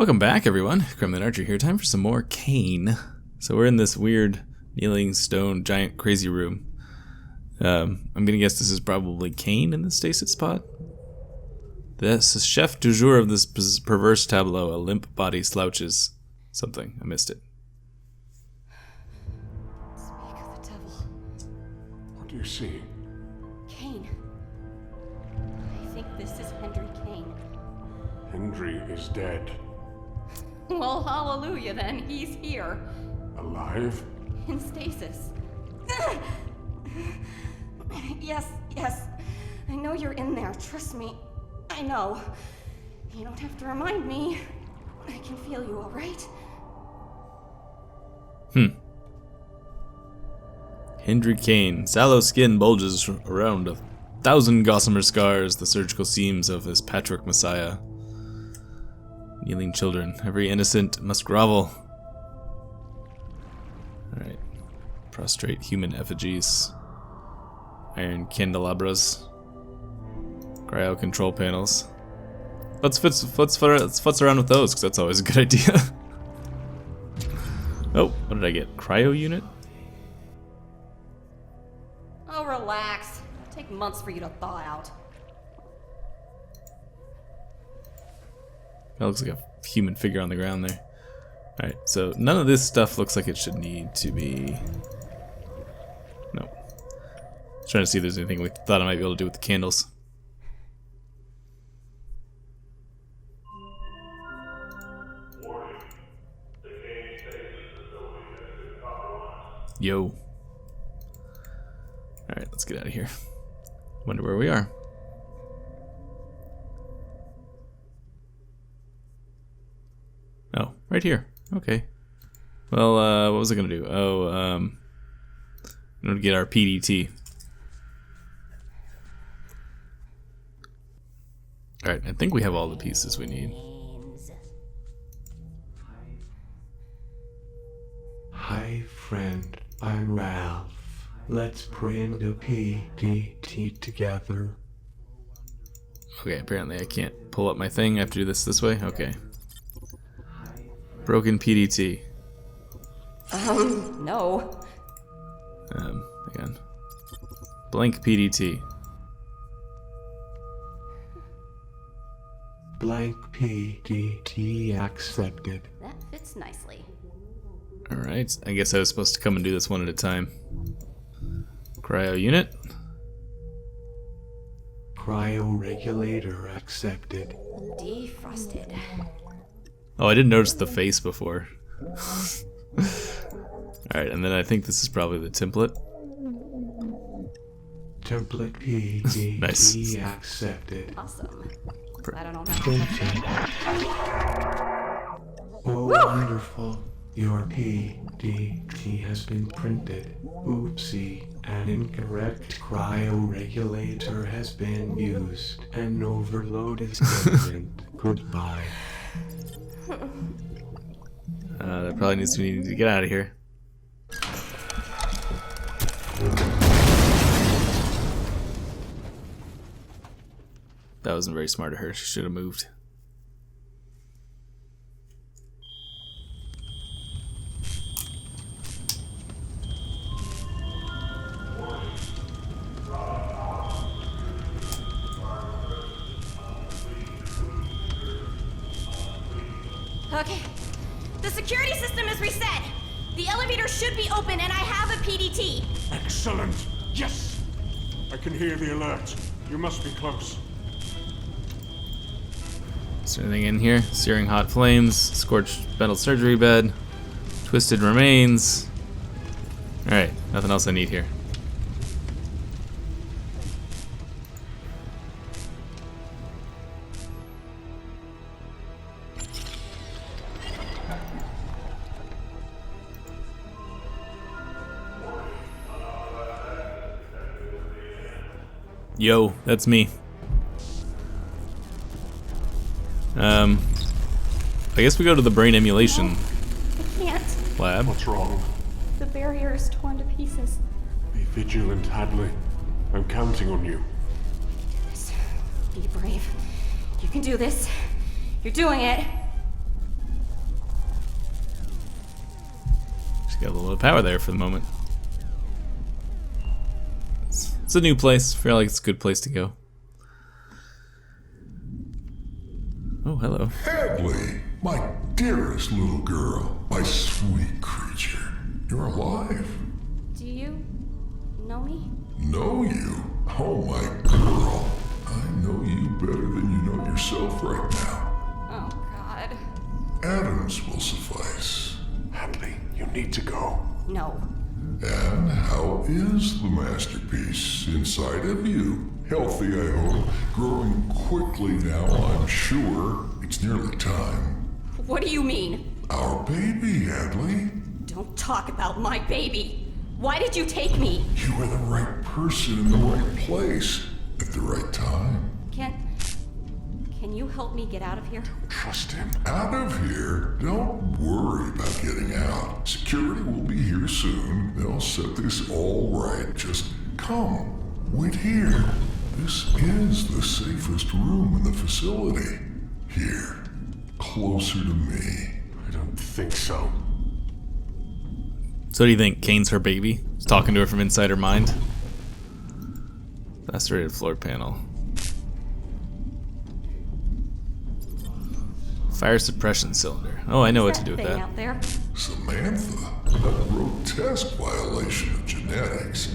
Welcome back, everyone. Kremlin Archer here. Time for some more Cayne. So we're in this weird kneeling stone giant crazy room. I'm gonna guess this is probably Cayne in the Stasis pod. This is chef du jour of this perverse tableau. A limp body slouches. Something. I missed it. Speak of the devil. What do you see? Cayne. I think this is Hendry Cayne. Hendry is dead. Well, hallelujah then. He's here. Alive? In stasis. Yes. I know you're in there. Trust me. I know. You don't have to remind me. I can feel you, all right? Hendry Cayne. Sallow skin bulges around 1,000 gossamer scars, the surgical seams of his patchwork messiah. Kneeling children. Every innocent must grovel. Alright. Prostrate human effigies. Iron candelabras. Cryo control panels. Let's futz around with those, because that's always a good idea. Oh, what did I get? Cryo unit? Oh, relax. It'll take months for you to thaw out. That looks like a human figure on the ground there. Alright, so none of this stuff looks like it should need to be... No. Trying to see if there's anything we thought I might be able to do with the candles. Yo. Alright, let's get out of here. Wonder where we are. Oh, right here. Okay. Well, what was I gonna do? Oh, I'm gonna get our PDT. Alright, I think we have all the pieces we need. Hi, friend. I'm Ralph. Let's print the PDT together. Okay, apparently I can't pull up my thing. I have to do this way? Okay. Broken PDT. No. Hang on. Blank PDT. Blank PDT accepted. That fits nicely. Alright, I guess I was supposed to come and do this one at a time. Cryo unit. Cryo regulator accepted. Defrosted. Oh, I didn't notice the face before. Alright, and then I think this is probably the template. Template PDT Nice. accepted. Awesome. I don't know how. Printed. Oh, wonderful. Your PDT has been printed. Oopsie. An incorrect cryo regulator has been used. An overload is imminent. Goodbye. That probably needs to need to get out of here. That wasn't very smart of her. She should have moved. Okay. The security system is reset. The elevator should be open and I have a PDT. Excellent! Yes! I can hear the alert. You must be close. Is there anything in here? Searing hot flames, scorched metal surgery bed, twisted remains. Alright, nothing else I need here. Yo, that's me. I guess we go to the brain emulation I can't. lab. What's wrong? The barrier is torn to pieces. Be vigilant, Hadley. I'm counting on you. Be brave. You can do this. You're doing it. Got a little power there for the moment. It's a new place. I feel like it's a good place to go. Oh, hello. Hadley, my dearest little girl, my sweet creature. You're alive. Do you know me? Know you? Oh, my girl. I know you better than you know yourself right now. Oh, God. Atoms will suffice. Hadley, you need to go. No. And how is the masterpiece inside of you? Healthy, I hope. Growing quickly now, I'm sure. It's nearly time. What do you mean? Our baby, Hadley. Don't talk about my baby. Why did you take me? You were the right person in the right place at the right time. Can you help me get out of here? Trust him. Out of here? Don't worry about getting out. Security will be here soon. They'll set this all right. Just come. Wait here. This is the safest room in the facility. Here. Closer to me. I don't think so. So, what do you think? Cayne's her baby? He's talking to her from inside her mind? Lacerated floor panel. Fire suppression cylinder. Oh, I know what to do with thing that. out there? Samantha, a grotesque violation of genetics.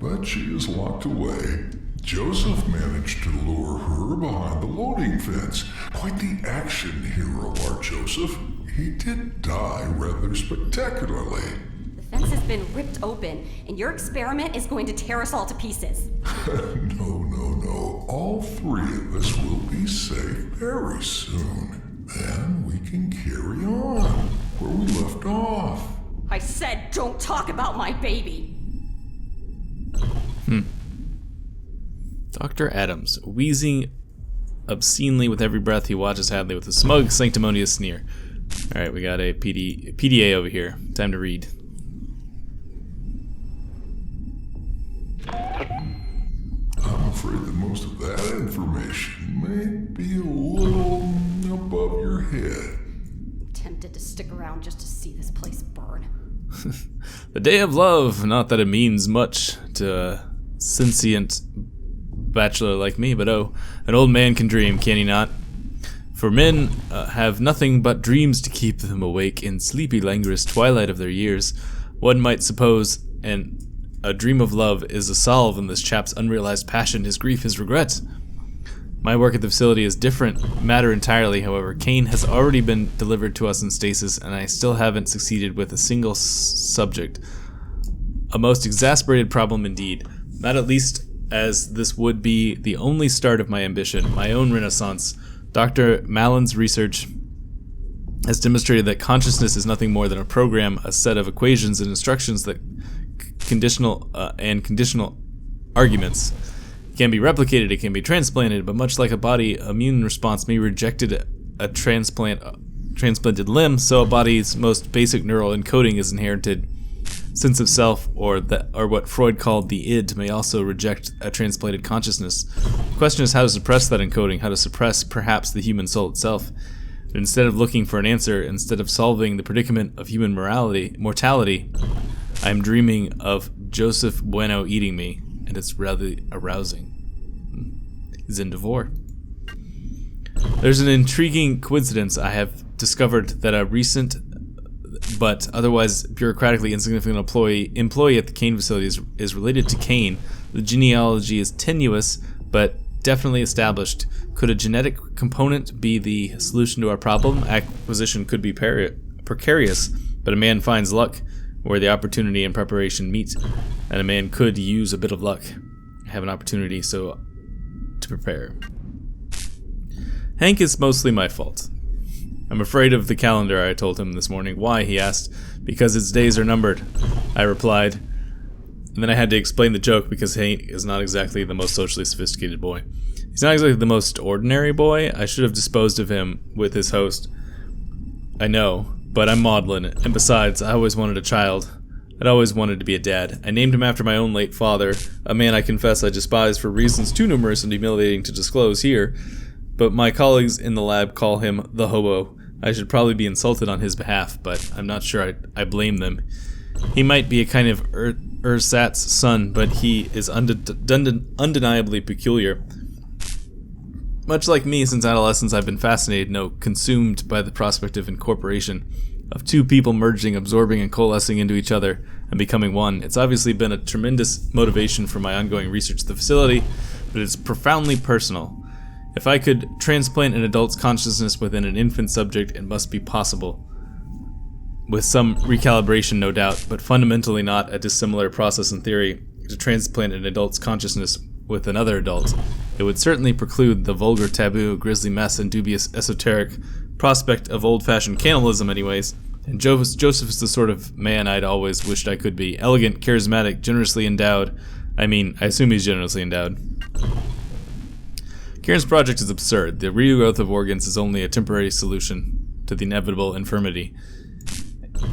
But she is locked away. Joseph managed to lure her behind the loading fence. Quite the action hero, our Joseph. He did die rather spectacularly. The fence has been ripped open, and your experiment is going to tear us all to pieces. No. All three of us will be safe very soon. Then we can carry on where we left off. I said don't talk about my baby. Dr. Adams, wheezing obscenely with every breath, he watches Hadley with a smug, sanctimonious sneer. Alright, we got a PDA over here. Time to read. I'm afraid that most of that information may be a little above your head. I'm tempted to stick around just to see this place burn. The day of love, not that it means much to a sentient bachelor like me, but oh, an old man can dream, can he not? For men have nothing but dreams to keep them awake in sleepy, languorous twilight of their years. One might suppose a dream of love is a salve in this chap's unrealized passion, his grief, his regret. My work at the facility is different matter entirely, however. Cayne has already been delivered to us in Stasis, and I still haven't succeeded with a single subject. A most exasperated problem indeed. Not at least as this would be the only start of my ambition, my own renaissance. Dr. Mallon's research has demonstrated that consciousness is nothing more than a program, a set of equations and instructions that conditional arguments. It can be replicated, it can be transplanted, but much like a body immune response may reject a transplanted limb, so a body's most basic neural encoding is inherited. Sense of self, or what Freud called the id, may also reject a transplanted consciousness. The question is how to suppress that encoding, how to suppress perhaps the human soul itself. But instead of looking for an answer, instead of solving the predicament of human mortality, I am dreaming of Joseph Bueno eating me, and it's rather arousing. He's in Devore. There's an intriguing coincidence. I have discovered that a recent but otherwise bureaucratically insignificant employee at the Cayne facility is related to Cayne. The genealogy is tenuous, but definitely established. Could a genetic component be the solution to our problem? Acquisition could be precarious, but a man finds luck where the opportunity and preparation meet, and a man could use a bit of luck. Have an opportunity to prepare. Hank is mostly my fault. I'm afraid of the calendar, I told him this morning. Why, he asked. Because its days are numbered, I replied. And then I had to explain the joke because Hank is not exactly the most socially sophisticated boy. He's not exactly the most ordinary boy. I should have disposed of him with his host. I know, but I'm maudlin, and besides, I always wanted a child. I'd always wanted to be a dad. I named him after my own late father, a man I confess I despise for reasons too numerous and humiliating to disclose here, but my colleagues in the lab call him the hobo. I should probably be insulted on his behalf, but I'm not sure I blame them. He might be a kind of ersatz son, but he is undeniably peculiar. Much like me, since adolescence, I've been fascinated, no, consumed by the prospect of incorporation, of two people merging, absorbing, and coalescing into each other and becoming one. It's obviously been a tremendous motivation for my ongoing research at the facility, but it's profoundly personal. If I could transplant an adult's consciousness within an infant subject, it must be possible. With some recalibration, no doubt, but fundamentally not a dissimilar process in theory to transplant an adult's consciousness with another adult. It would certainly preclude the vulgar, taboo, grisly mess, and dubious esoteric prospect of old-fashioned cannibalism anyways. And Joseph is the sort of man I'd always wished I could be. Elegant, charismatic, generously endowed. I assume he's generously endowed. Kieran's project is absurd. The regrowth of organs is only a temporary solution to the inevitable infirmity,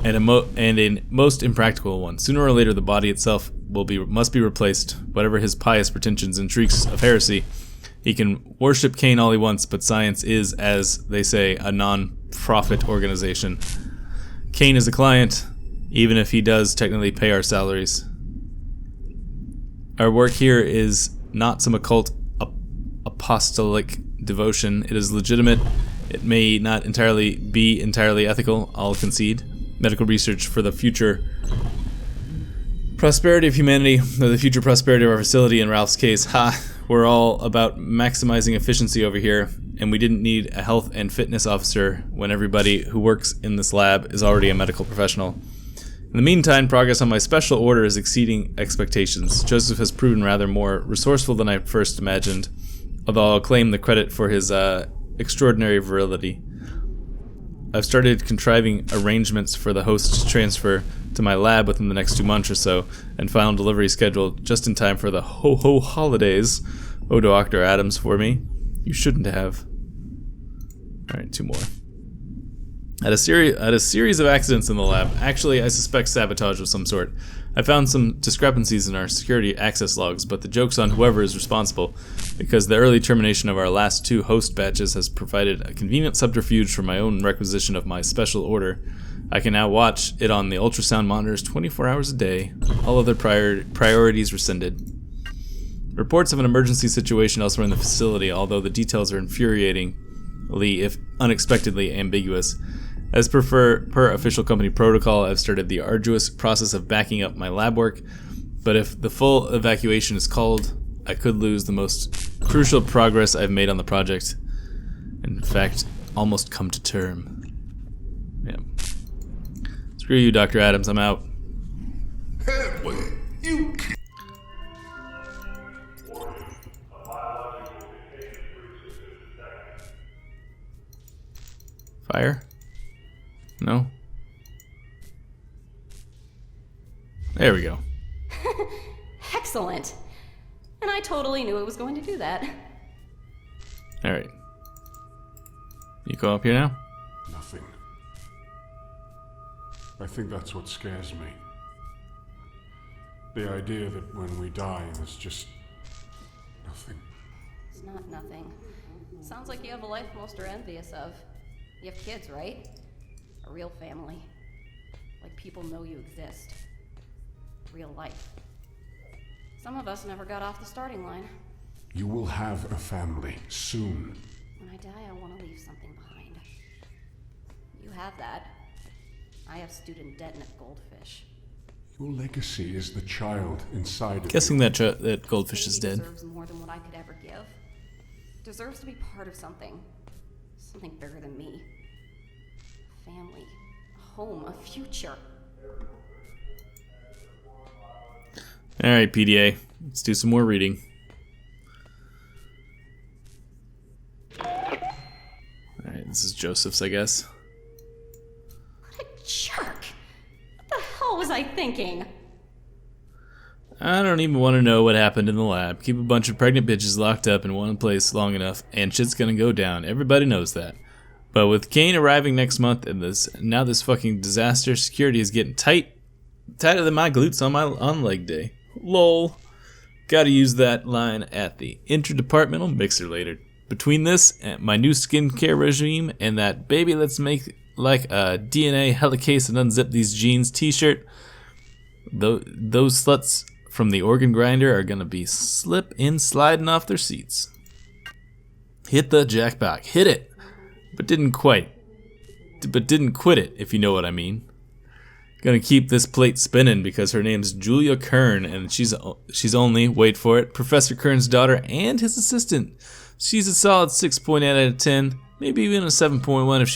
and a most impractical one. Sooner or later, the body itself must be replaced. Whatever his pious pretensions and shrieks of heresy, he can worship Cayne all he wants, but science is, as they say, a non-profit organization. Cayne is a client, even if he does technically pay our salaries. Our work here is not some occult apostolic devotion. It is legitimate. It may not be entirely ethical, I'll concede. Medical research for the future prosperity of humanity, or the future prosperity of our facility. In Ralph's case, we're all about maximizing efficiency over here, and we didn't need a health and fitness officer when everybody who works in this lab is already a medical professional. In the meantime, progress on my special order is exceeding expectations. Joseph has proven rather more resourceful than I first imagined, although I'll claim the credit for his extraordinary virility. I've started contriving arrangements for the host to transfer to my lab within the next 2 months or so, and final delivery scheduled just in time for the ho-ho holidays. Oh, Dr. Adams, for me. You shouldn't have. Alright, 2 more. At a series of accidents in the lab, actually I suspect sabotage of some sort, I found some discrepancies in our security access logs, but the joke's on whoever is responsible, because the early termination of our last 2 host batches has provided a convenient subterfuge for my own requisition of my special order. I can now watch it on the ultrasound monitors 24 hours a day, all other priorities rescinded. Reports of an emergency situation elsewhere in the facility, although the details are infuriatingly, if unexpectedly, ambiguous. As per official company protocol, I've started the arduous process of backing up my lab work, but if the full evacuation is called, I could lose the most crucial progress I've made on the project. In fact, almost come to term. Yeah. Screw you, Dr. Adams, I'm out. Hadley, you can't. Fire? No? There we go. Excellent. And I totally knew it was going to do that. Alright. You go up here now? Nothing. I think that's what scares me. The idea that when we die, there's just nothing. It's not nothing. Sounds like you have a life most are envious of. You have kids, right? A real family. Like people know you exist. Real life. Some of us never got off the starting line. You will have a family soon. When I die, I want to leave something behind. You have that. I have student debt and a goldfish. Your legacy is the child inside of Guessing you. that goldfish is dead. Deserves more than what I could ever give. Deserves to be part of something. Something bigger than me. A family. A home. A future. Alright, PDA. Let's do some more reading. Alright, this is Joseph's, I guess. What a jerk! What the hell was I thinking? I don't even want to know what happened in the lab. Keep a bunch of pregnant bitches locked up in one place long enough, and shit's gonna go down. Everybody knows that. But with Cayne arriving next month and this fucking disaster, security is getting tighter than my glutes on leg day. Lol. Gotta use that line at the interdepartmental mixer later. Between this and my new skincare regime and that baby let's make like a DNA helicase and unzip these jeans t-shirt, Those sluts from the organ grinder are gonna be sliding off their seats. Hit the jackpot. Hit it! But didn't quit it, if you know what I mean. Gonna keep this plate spinning because her name's Julia Kern, and she's only, wait for it, Professor Kern's daughter and his assistant. She's a solid 6.8 out of 10, maybe even a 7.1 if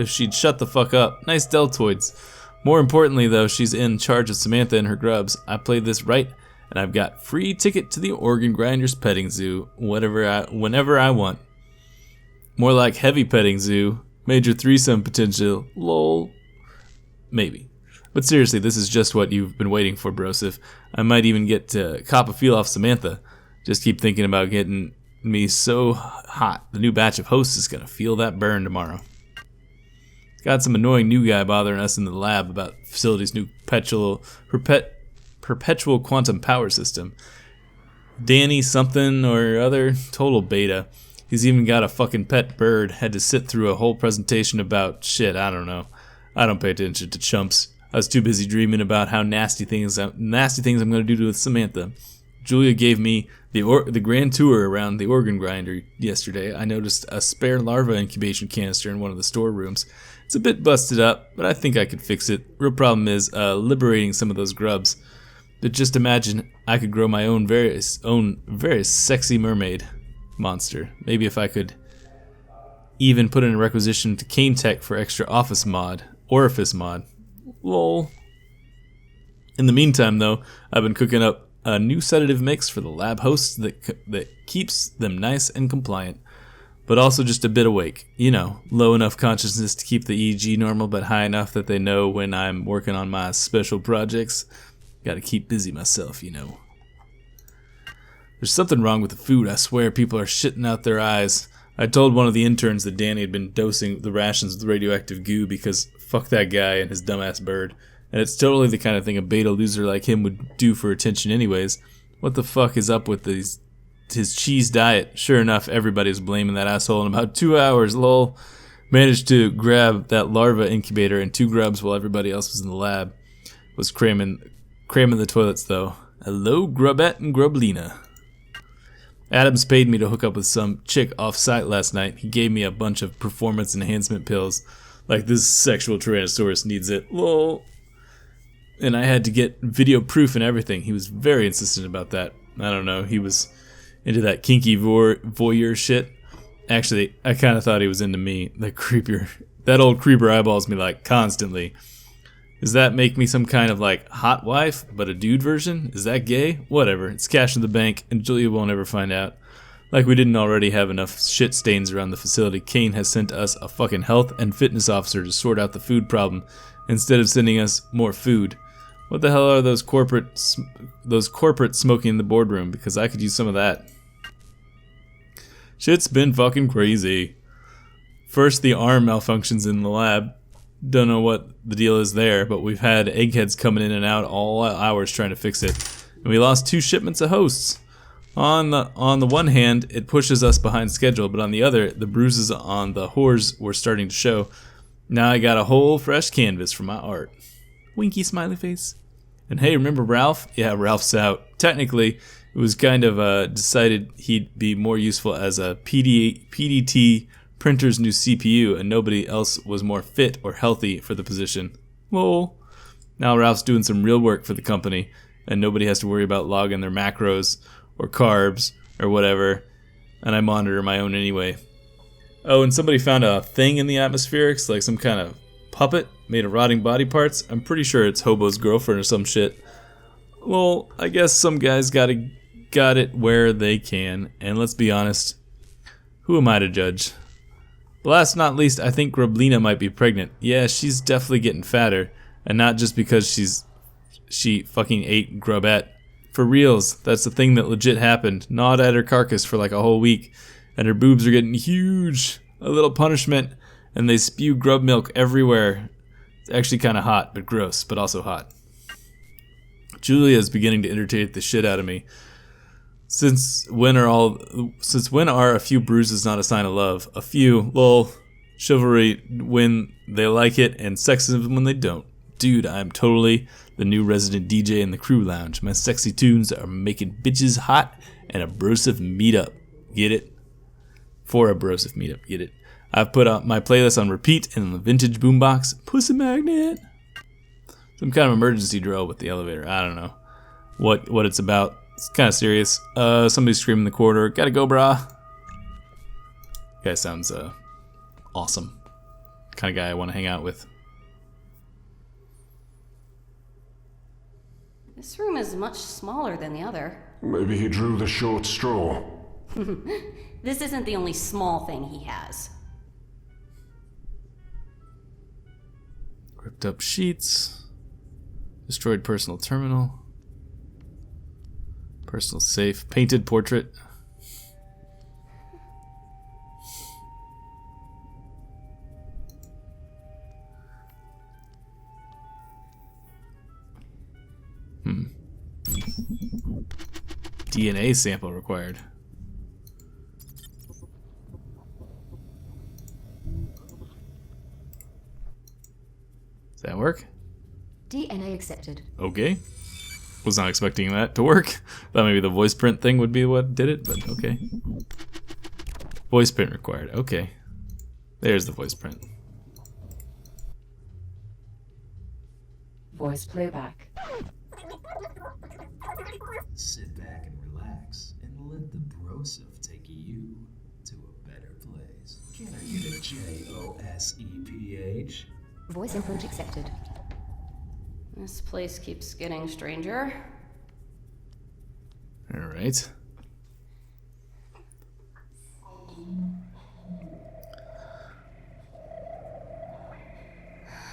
she'd shut the fuck up. Nice deltoids. More importantly, though, she's in charge of Samantha and her grubs. I played this right, and I've got free ticket to the organ grinder's petting zoo, whenever I want. More like heavy petting zoo, major threesome potential, lol. Maybe. But seriously, this is just what you've been waiting for, Broseph. I might even get to cop a feel off Samantha. Just keep thinking about getting me so hot. The new batch of hosts is gonna feel that burn tomorrow. Got some annoying new guy bothering us in the lab about the facility's new perpetual quantum power system. Danny something or other, total beta. He's even got a fucking pet bird. Had to sit through a whole presentation about shit, I don't know. I don't pay attention to chumps. I was too busy dreaming about how nasty things I'm going to do with Samantha. Julia gave me the grand tour around the organ grinder yesterday. I noticed a spare larva incubation canister in one of the storerooms. It's a bit busted up, but I think I could fix it. Real problem is liberating some of those grubs. But just imagine I could grow my own very sexy mermaid monster. Maybe if I could even put in a requisition to Cayne Tech for extra orifice mod. Lol. In the meantime, though, I've been cooking up a new sedative mix for the lab hosts that keeps them nice and compliant, but also just a bit awake. You know, low enough consciousness to keep the EEG normal, but high enough that they know when I'm working on my special projects. Gotta keep busy myself, you know. There's something wrong with the food. I swear people are shitting out their eyes. I told one of the interns that Danny had been dosing the rations with radioactive goo because fuck that guy and his dumbass bird. And it's totally the kind of thing a beta loser like him would do for attention anyways. What the fuck is up with his cheese diet? Sure enough, everybody's blaming that asshole in about 2 hours, lol. Managed to grab that larva incubator and 2 grubs while everybody else was in the lab. Was cramming the toilets though. Hello, Grubette and Grublina. Adams paid me to hook up with some chick off-site last night. He gave me a bunch of performance enhancement pills. Like this sexual Tyrannosaurus needs it. Lol. And I had to get video proof and everything. He was very insistent about that. I don't know. He was into that kinky voyeur shit. Actually, I kind of thought he was into me. That old creeper eyeballs me like constantly. Does that make me some kind of like hot wife, but a dude version? Is that gay? Whatever. It's cash in the bank, and Julia won't ever find out. Like we didn't already have enough shit stains around the facility, Cayne has sent us a fucking health and fitness officer to sort out the food problem, instead of sending us more food. What the hell are those corporate smoking in the boardroom? Because I could use some of that. Shit's been fucking crazy. First, the arm malfunctions in the lab. Don't know what the deal is there, but we've had eggheads coming in and out all hours trying to fix it. And we lost 2 shipments of hosts. On the one hand, it pushes us behind schedule, but on the other, the bruises on the whores were starting to show. Now I got a whole fresh canvas for my art. Winky smiley face. And hey, remember Ralph? Yeah, Ralph's out. Technically, it was kind of decided he'd be more useful as a PDT printer's new CPU, and nobody else was more fit or healthy for the position. Lol. Now Ralph's doing some real work for the company, and nobody has to worry about logging their macros or carbs or whatever, and I monitor my own anyway. Oh, and somebody found a thing in the atmospherics, like some kind of puppet made of rotting body parts. I'm pretty sure it's Hobo's girlfriend or some shit. Well, I guess some guys got it where they can, and let's be honest, who am I to judge? Last not least, I think Grublina might be pregnant. Yeah, she's definitely getting fatter, and not just because she fucking ate Grubette. For reals, that's the thing that legit happened. Gnawed at her carcass for like a whole week, and her boobs are getting huge. A little punishment, and they spew grub milk everywhere. It's actually kind of hot, but gross, but also hot. Julia is beginning to irritate the shit out of me. Since when are a few bruises not a sign of love? A few, lol. Chivalry when they like it, and sexism when they don't. Dude, I'm totally the new resident DJ in the crew lounge. My sexy tunes are making bitches hot and a brosive meetup. Get it? For a brosive meetup. Get it? I've put out my playlist on repeat in the vintage boombox. Pussy magnet. Some kind of emergency drill with the elevator. I don't know what it's about. It's kind of serious. Somebody's screaming in the corridor. Gotta go, brah. Guy sounds awesome. Kind of guy I want to hang out with. This room is much smaller than the other. Maybe he drew the short straw. This isn't the only small thing he has. Ripped up sheets. Destroyed personal terminal. Personal safe. Painted portrait. DNA sample required. Does that work? DNA accepted. Okay. Was not expecting that to work. Thought maybe the voice print thing would be what did it, but okay. Voice print required. Okay. There's the voice print. Voice playback. Sit back and relax, and let the brosif take you to a better place. Can I get a JOSEPH? Voice input accepted. This place keeps getting stranger. Alright.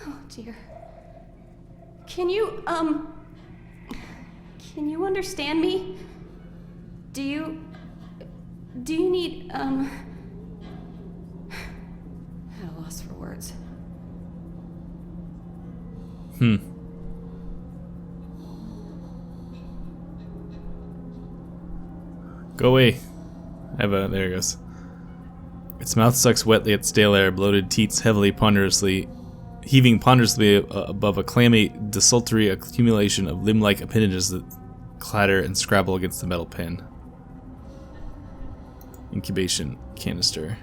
Oh dear. Can you understand me? Do you need, at a loss for words. Go away. There it goes. Its mouth sucks wetly at stale air, bloated teats heaving ponderously above a clammy, desultory accumulation of limb-like appendages that clatter and scrabble against the metal pen. Incubation canister.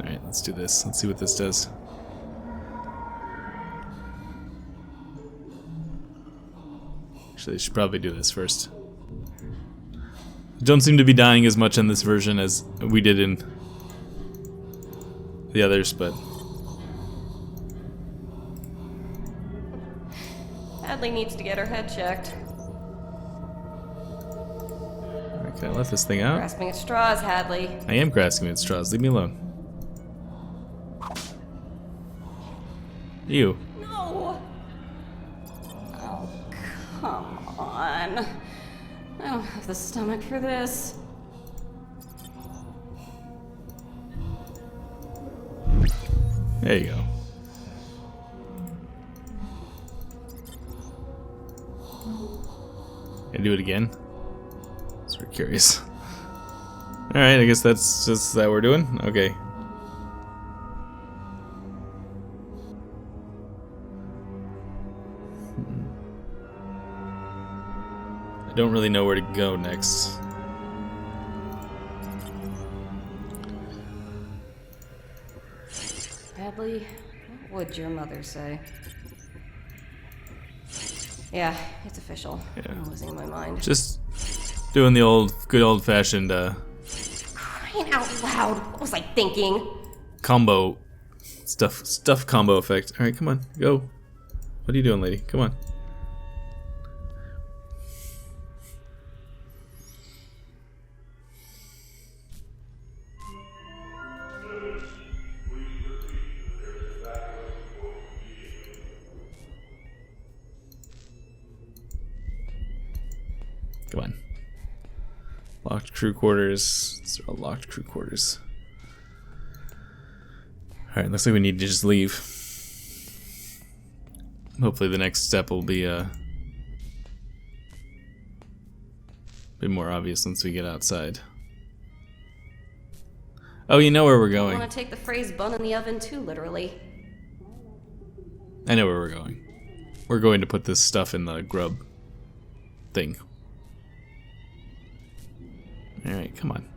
Alright, let's do this. Let's see what this does. Actually, I should probably do this first. Don't seem to be dying as much in this version as we did in the others, but... Hadley needs to get her head checked. Alright, can I let this thing out? Grasping at straws, Hadley. I am grasping at straws. Leave me alone. Ew. No! Oh, come on. I don't have the stomach for this. There you go. Can I do it again? Sort of curious. Alright, I guess that's just that we're doing? Okay. I don't really know where to go next. Hadley, what would your mother say? Yeah, it's official. Yeah. I'm losing my mind. Just doing the good old-fashioned Crying out loud. What was I thinking? combo stuff combo effect. All right, come on, go. What are you doing, lady? Come on. Come on. Locked crew quarters. These are all locked crew quarters. Alright, looks like we need to just leave. Hopefully the next step will be Be more obvious once we get outside. Oh, you know where we're I going. want to take the phrase bun in the oven too literally. I know where we're going. We're going to put this stuff in the grub thing. Alright, come on.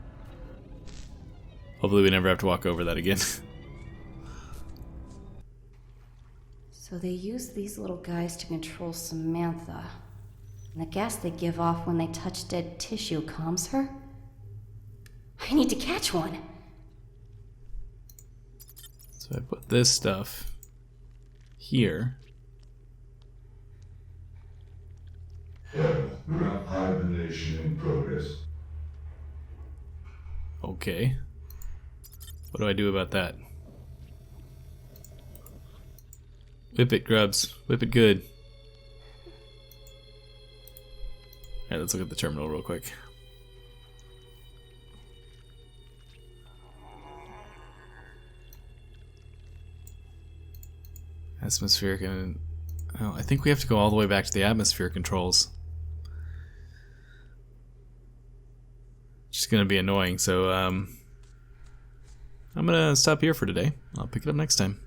Hopefully we never have to walk over that again. So they use these little guys to control Samantha. And the gas they give off when they touch dead tissue calms her? I need to catch one! So I put this stuff here. Hibernation in progress. Okay. What do I do about that? Whip it, grubs. Whip it good. Alright, let's look at the terminal real quick. Atmospheric and... Oh, I think we have to go all the way back to the atmosphere controls. Which is going to be annoying, so I'm going to stop here for today. I'll pick it up next time.